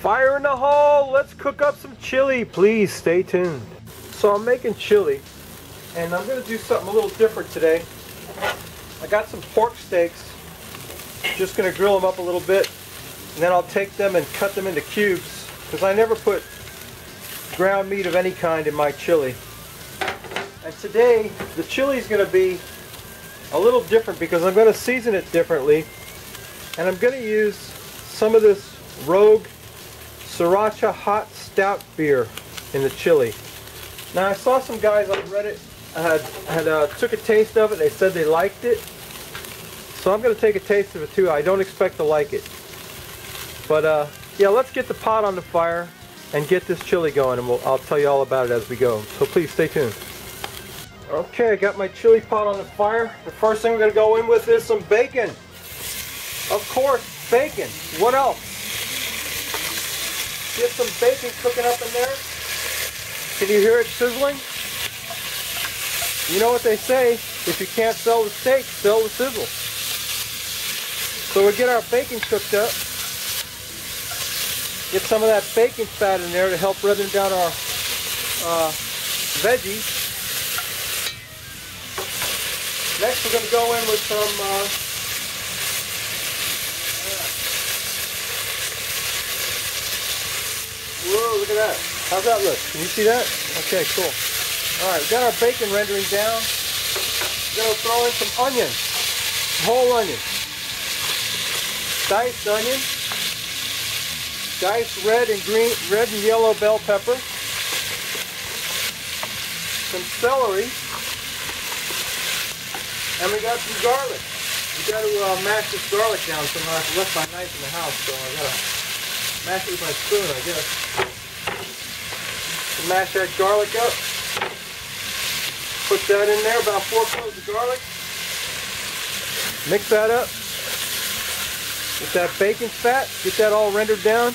Fire in the hole! Let's cook up some chili. Please stay tuned. So I'm making chili, and I'm going to do something a little different today. I got some pork steaks. Just going to grill them up a little bit, and then I'll take them and cut them into cubes, because I never put ground meat of any kind in my chili. And today the chili is going to be a little different because I'm going to season it differently, and I'm going to use some of this Rogue Sriracha Hot Stout beer in the chili. Now I saw some guys on Reddit took a taste of it. They said they liked it, so I'm going to take a taste of it too. I don't expect to like it, but yeah, let's get the pot on the fire and get this chili going, and I'll tell you all about it as we go. So please stay tuned. Okay, I got my chili pot on the fire. The first thing we're going to go in with is some bacon. Of course, bacon. What else? Get some bacon cooking up in there. Can you hear it sizzling? You know what they say, if you can't sell the steak, sell the sizzle. So we get our bacon cooked up. Get some of that bacon fat in there to help redden down our veggies. Next we're going to go in with some whoa, look at that. How's that look? Can you see that? Okay, cool. Alright, we got our bacon rendering down. We're going to throw in some onion. Whole onion. Diced onion. Diced red and yellow bell pepper. Some celery. And we got some garlic. We got to mash this garlic down somehow. I left my knife in the house, so I got to mash it with my spoon, I guess. So mash that garlic up. Put that in there, about 4 cloves of garlic. Mix that up. Get that bacon fat, get that all rendered down.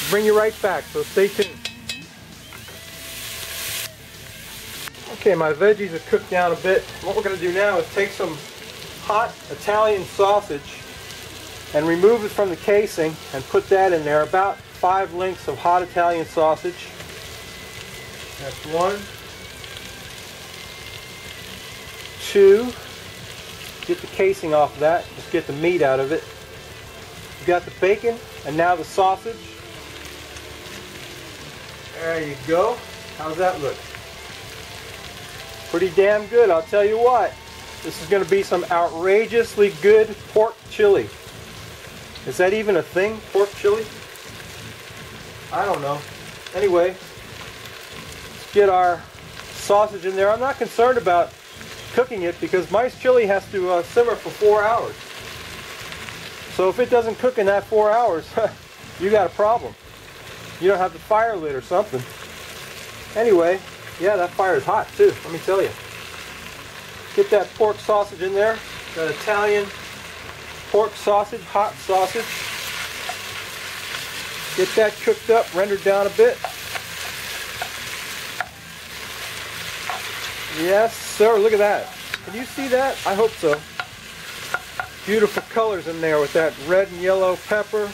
Bring you right back, so stay tuned. Okay, my veggies are cooked down a bit. What we're going to do now is take some hot Italian sausage and remove it from the casing and put that in there. About 5 links of hot Italian sausage. That's 1, 2. Get the casing off of that. Just get the meat out of it. You got the bacon and now the sausage. There you go. How's that look? Pretty damn good, I'll tell you what. This is going to be some outrageously good pork chili. Is that even a thing, pork chili? I don't know. Anyway, let's get our sausage in there. I'm not concerned about cooking it because my chili has to simmer for 4 hours. So if it doesn't cook in that 4 hours, you got a problem. You don't have the fire lit or something. Anyway, yeah, that fire is hot too, let me tell you. Get that pork sausage in there. That Italian pork sausage, hot sausage. Get that cooked up, rendered down a bit. Yes, sir, look at that. Can you see that? I hope so. Beautiful colors in there with that red and yellow pepper.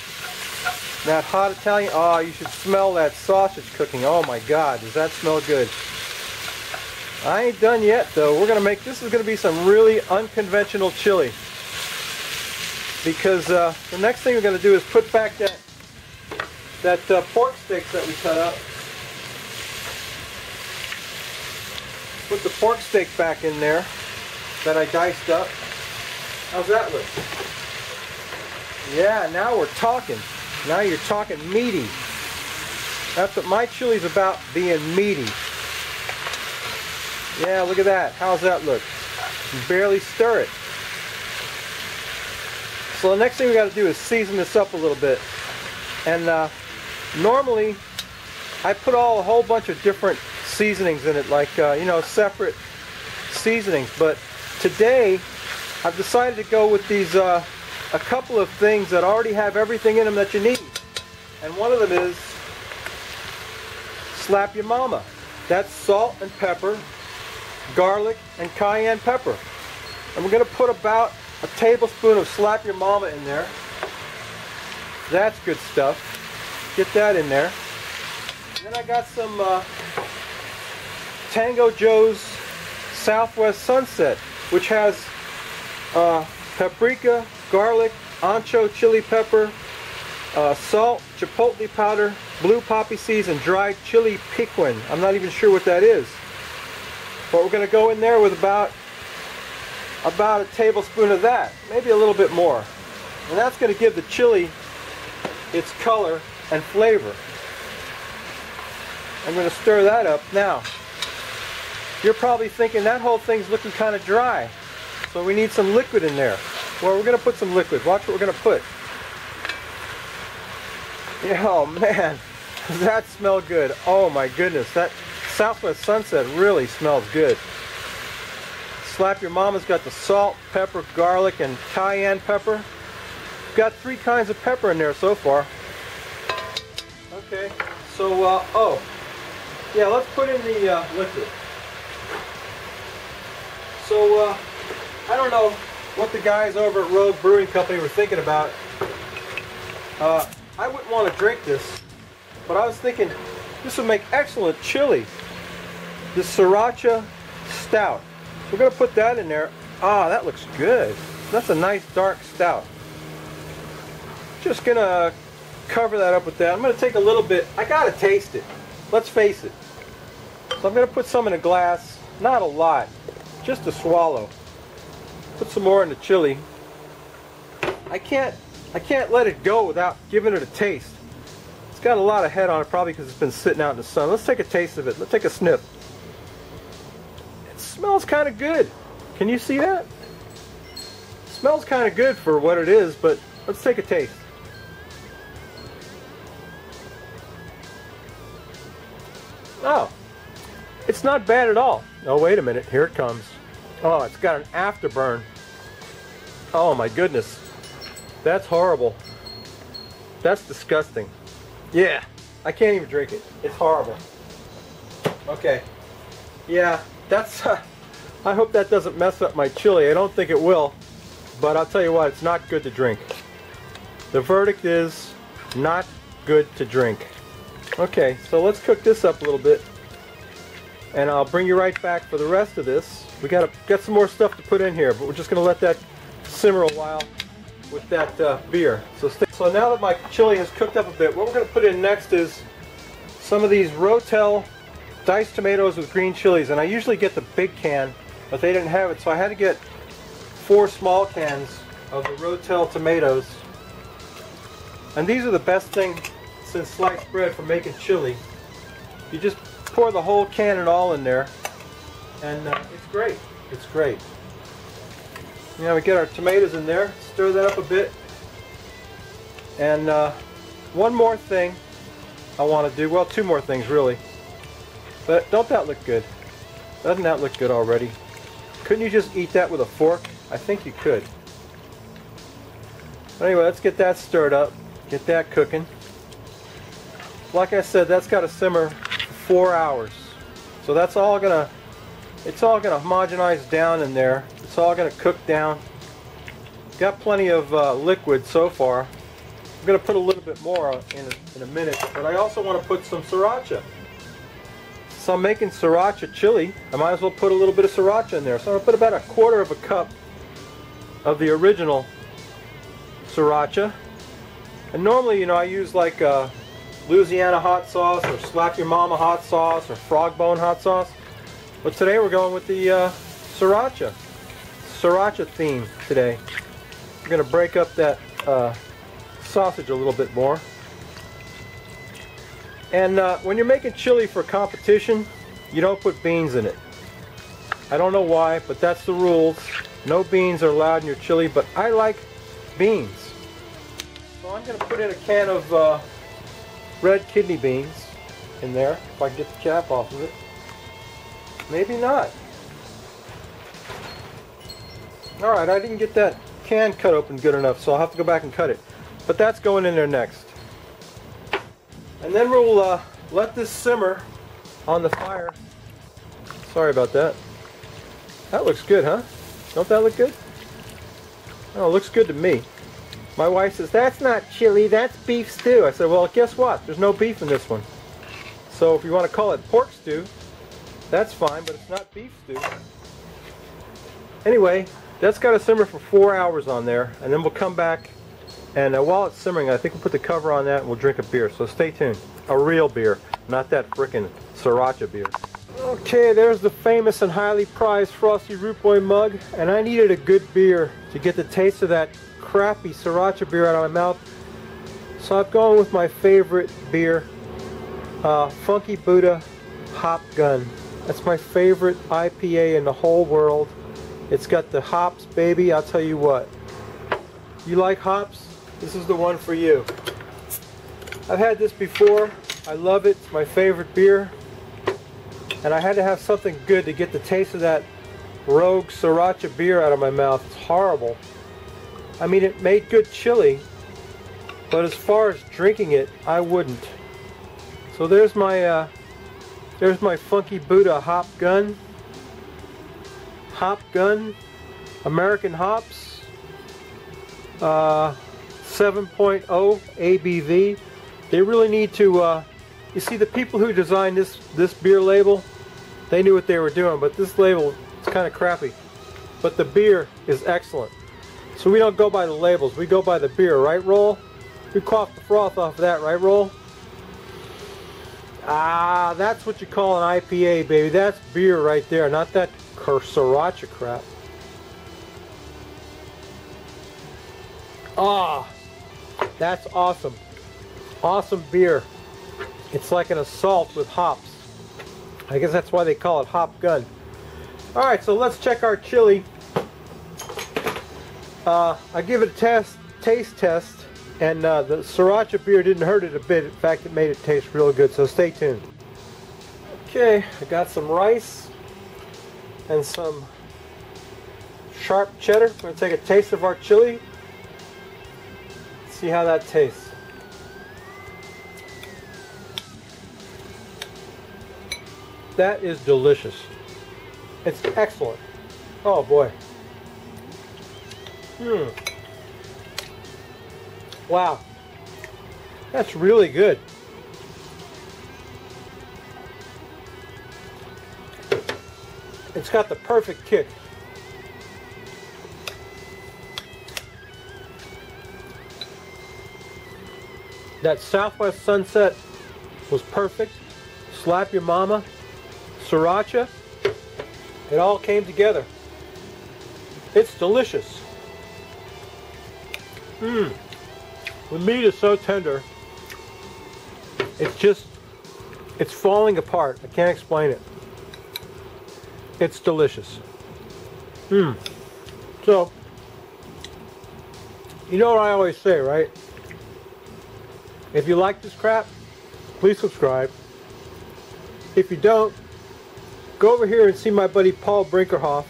That hot Italian, oh, you should smell that sausage cooking. Oh my God, does that smell good? I ain't done yet though. We're gonna make, this is gonna be some really unconventional chili. Because the next thing we're gonna do is put back that pork steaks that we cut up. Put the pork steak back in there that I diced up. How's that look? Yeah, now we're talking. Now you're talking meaty. That's what my chili's about, being meaty. Yeah, look at that. How's that look? You barely stir it. So the next thing we got to do is season this up a little bit. And normally I put a whole bunch of different seasonings in it, like you know, separate seasonings. But today I've decided to go with these a couple of things that already have everything in them that you need. And one of them is Slap Your Mama. That's salt and pepper, garlic and cayenne pepper. And we're going to put about a tablespoon of Slap Your Mama in there. That's good stuff. Get that in there. And then I got some Tango Joe's Southwest Sunset, which has paprika, garlic, ancho chili pepper, salt, chipotle powder, blue poppy seeds, and dried chili piquin. I'm not even sure what that is. But we're going to go in there with about a tablespoon of that, maybe a little bit more. And that's going to give the chili its color and flavor. I'm going to stir that up. Now, you're probably thinking that whole thing's looking kind of dry, so we need some liquid in there. Well, we're going to put some liquid. Watch what we're going to put. Oh man, does that smell good? Oh my goodness, that Southwest Sunset really smells good. Slap Your Mama's got the salt, pepper, garlic, and cayenne pepper. Got 3 kinds of pepper in there so far. Okay, so oh yeah, let's put in the liquid. So I don't know what the guys over at Rogue Brewing Company were thinking about. I wouldn't want to drink this, but I was thinking this would make excellent chili. The Sriracha Stout. So we're going to put that in there. Ah, that looks good. That's a nice dark stout. Just going to cover that up with that. I'm going to take a little bit. I got to taste it. Let's face it. So I'm going to put some in a glass. Not a lot. Just to swallow. Put some more in the chili. I can't let it go without giving it a taste. It's got a lot of head on it, probably because it's been sitting out in the sun. Let's take a taste of it. Let's take a sniff. It smells kind of good. Can you see that? It smells kind of good for what it is, but let's take a taste. Oh, it's not bad at all. Oh, wait a minute. Here it comes. Oh, it's got an afterburn. Oh my goodness. That's horrible. That's disgusting. Yeah, I can't even drink it. It's horrible. Okay. Yeah, that's... I hope that doesn't mess up my chili. I don't think it will. But I'll tell you what, it's not good to drink. The verdict is not good to drink. Okay, so let's cook this up a little bit. And I'll bring you right back for the rest of this. We got some more stuff to put in here, but we're just going to let that simmer a while with that beer. So now that my chili has cooked up a bit, what we're going to put in next is some of these Rotel diced tomatoes with green chilies. And I usually get the big can, but they didn't have it, so I had to get 4 small cans of the Rotel tomatoes. And these are the best thing since sliced bread for making chili. You just pour the whole can and all in there, and it's great. It's great. Now we get our tomatoes in there, stir that up a bit, and one more thing I want to do, well, 2 more things really, but don't that look good? Doesn't that look good already? Couldn't you just eat that with a fork? I think you could. But anyway, let's get that stirred up, get that cooking. Like I said, that's got to simmer for 4 hours. So that's all gonna, it's all gonna homogenize down in there. It's all gonna cook down. Got plenty of liquid so far. I'm gonna put a little bit more in a minute, but I also want to put some sriracha. So I'm making sriracha chili. I might as well put a little bit of sriracha in there. So I'm gonna put about 1/4 cup of the original sriracha. And normally, you know, I use like Louisiana hot sauce or Slap Your Mama hot sauce or Frog Bone hot sauce. But today we're going with the Sriracha theme today. We're going to break up that sausage a little bit more. And when you're making chili for competition, you don't put beans in it. I don't know why, but that's the rules. No beans are allowed in your chili, but I like beans. So I'm going to put in a can of red kidney beans in there, if I can get the cap off of it. Maybe not. Alright, I didn't get that can cut open good enough, so I'll have to go back and cut it. But that's going in there next. And then we'll let this simmer on the fire. Sorry about that. That looks good, huh? Don't that look good? Oh, it looks good to me. My wife says, that's not chili, that's beef stew. I said, well, guess what? There's no beef in this one. So if you want to call it pork stew, that's fine, but it's not beef stew. Anyway, that's got to simmer for 4 hours on there, and then we'll come back, and while it's simmering, I think we'll put the cover on that and we'll drink a beer. So stay tuned. A real beer, not that frickin' Sriracha beer. Okay, there's the famous and highly prized Frosty Root Boy mug, and I needed a good beer to get the taste of that crappy Sriracha beer out of my mouth. So I've gone with my favorite beer, Funky Buddha Hop Gun. That's my favorite IPA in the whole world. It's got the hops, baby. I'll tell you what. You like hops? This is the one for you. I've had this before. I love it. It's my favorite beer. And I had to have something good to get the taste of that Rogue Sriracha beer out of my mouth. It's horrible. I mean, it made good chili, but as far as drinking it, I wouldn't. So there's my Funky Buddha Hop Gun. Hop Gun, American hops, 7.0 ABV. They really need to, you see, the people who designed this beer label, they knew what they were doing, but this label is kind of crappy. But the beer is excellent. So we don't go by the labels, we go by the beer, right, Roll? We cough the froth off of that, right, Roll? Ah, that's what you call an IPA, baby. That's beer right there, not that Sriracha crap. Ah, that's awesome. Awesome beer. It's like an assault with hops. I guess that's why they call it Hop Gun. Alright, so let's check our chili. I give it a taste test, and the Sriracha beer didn't hurt it a bit. In fact, it made it taste real good, so stay tuned. Okay, I got some rice and some sharp cheddar. I'm going to take a taste of our chili. See how that tastes. That is delicious. It's excellent. Oh boy. Wow. That's really good. It's got the perfect kick. That Southwest Sunset was perfect. Slap Your Mama, Sriracha, it all came together. It's delicious. The meat is so tender. It's falling apart. I can't explain it. It's delicious. So, you know what I always say, right? If you like this crap, please subscribe. If you don't, go over here and see my buddy Paul Brinkerhoff,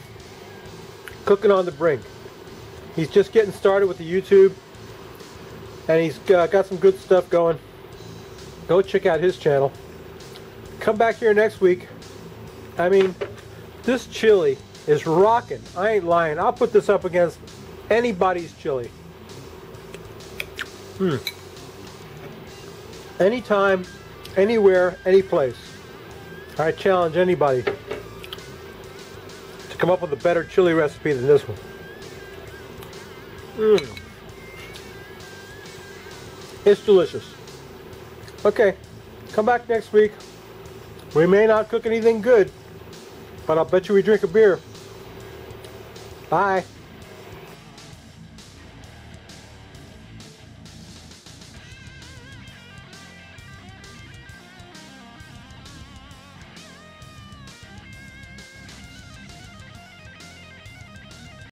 Cooking on the Brink. He's just getting started with the YouTube, and he's got some good stuff going. Go check out his channel. Come back here next week. I mean, this chili is rocking. I ain't lying. I'll put this up against anybody's chili. Anytime, anywhere, any place. I challenge anybody to come up with a better chili recipe than this one. It's delicious. Okay, come back next week. We may not cook anything good, but I'll bet you we drink a beer. Bye.